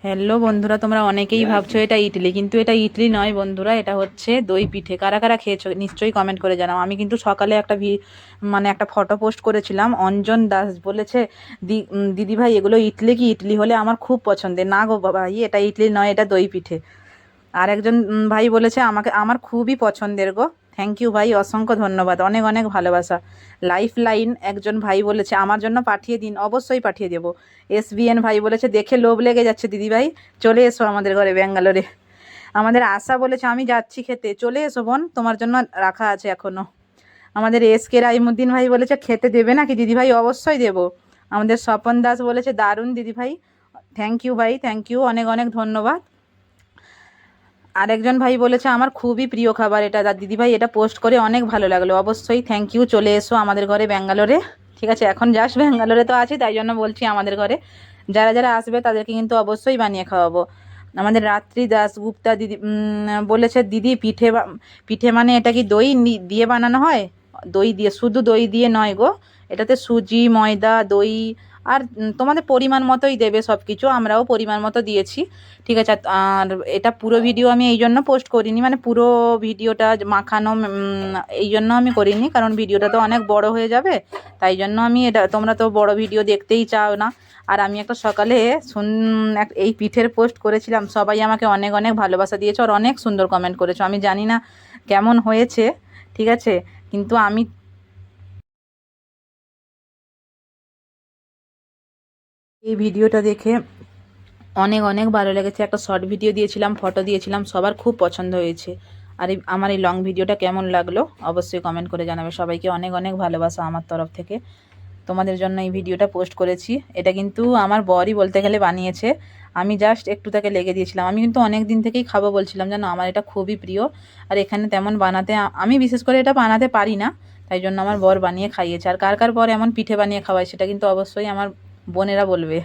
Hello বন্ধুরা, তোমরা অনেকেই ভাবছো এটা ইডলি, কিন্তু এটা ইডলি নয় বন্ধুরা, এটা হচ্ছে দই পিঠে। কারা কারা খেয়েছো নিশ্চয়ই কমেন্ট করে জানাও। আমি কিন্তু সকালে একটা ফটো পোস্ট করেছিলাম। অঞ্জন দাস বলেছে, দিদি ভাই এগুলো ইডলি কি? ইডলি হলে আমার খুব পছন্দের। না গো ভাই, এটা ইডলি নয়, এটা দই পিঠে। আর একজন ভাই বলেছে আমার খুবই পছন্দের গো। থ্যাংক ইউ ভাই, অসংখ্য ধন্যবাদ, অনেক অনেক ভালোবাসা। লাইফ লাইন একজন ভাই বলেছে আমার জন্য পাঠিয়ে দিন, অবশ্যই পাঠিয়ে দেবো। SBN ভাই বলেছে দেখে লোভ লেগে যাচ্ছে দিদি ভাই, চলে এসো আমাদের ঘরে ব্যাঙ্গালোরে। আমাদের আশা বলেছে আমি যাচ্ছি খেতে, চলে এসো বোন, তোমার জন্য রাখা আছে এখনো। আমাদের SK রাইমুদ্দিন ভাই বলেছে খেতে দেবে নাকি দিদি ভাই? অবশ্যই দেবো। আমাদের স্বপন দাস বলেছে দারুণ দিদি ভাই। থ্যাংক ইউ ভাই, থ্যাংক ইউ, অনেক অনেক ধন্যবাদ। আরেকজন ভাই বলেছে আমার খুবই প্রিয় খাবার এটা দিদি ভাই, এটা পোস্ট করে অনেক ভালো লাগলো। অবশ্যই থ্যাংক ইউ, চলে এসো আমাদের ঘরে ব্যাঙ্গালোরে। ঠিক আছে, এখন জাস্ট ব্যাঙ্গালোরে তো আছি, তাই জন্য বলছি আমাদের ঘরে যারা যারা আসবে তাদেরকে কিন্তু অবশ্যই বানিয়ে খাওয়াবো। আমাদের রাত্রি দাসগুপ্তা দিদি বলেছে দিদি পিঠে মানে এটা কি দই দিয়ে বানানো হয়? দই দিয়ে, শুধু দই দিয়ে নয় গো, এটাতে সুজি, ময়দা, দই আর তোমাদের পরিমাণ মতোই দেবে সব কিছু। আমরাও পরিমাণ মতো দিয়েছি। ঠিক আছে, আর এটা পুরো ভিডিও আমি এই জন্য পোস্ট করিনি, মানে পুরো ভিডিওটা মাখানো এই জন্য আমি করিনি, কারণ ভিডিওটা তো অনেক বড় হয়ে যাবে। তাই জন্য আমি এটা, তোমরা তো বড় ভিডিও দেখতেই চাও না। আর আমি একটা সকালে এই পিঠের পোস্ট করেছিলাম, সবাই আমাকে অনেক অনেক ভালোবাসা দিয়েছো আর অনেক সুন্দর কমেন্ট করেছো। আমি জানি না কেমন হয়েছে, ঠিক আছে, কিন্তু আমি এই ভিডিওটা দেখে অনেক অনেক ভালো লেগেছে। একটা শর্ট ভিডিও দিয়েছিলাম, ফটো দিয়েছিলাম, সবার খুব পছন্দ হয়েছে। আর আমার এই লং ভিডিওটা কেমন লাগলো অবশ্যই কমেন্ট করে জানাবে। সবাইকে অনেক অনেক ভালোবাসা আমার তরফ থেকে। তোমাদের জন্য এই ভিডিওটা পোস্ট করেছি। এটা কিন্তু আমার বরই বলতে গেলে বানিয়েছে, আমি জাস্ট একটু তাকে লেগে দিয়েছিলাম। আমি কিন্তু অনেক দিন থেকেই খাবো বলছিলাম, জানো আমার এটা খুবই প্রিয়। আর এখানে তেমন বানাতে আমি বিশেষ করে এটা বানাতে পারি না, তাই জন্য আমার বর বানিয়ে খাইয়েছে। আর কার কার বর এমন পিঠে বানিয়ে খাওয়ায় সেটা কিন্তু অবশ্যই আমার বোনেরা বলবে।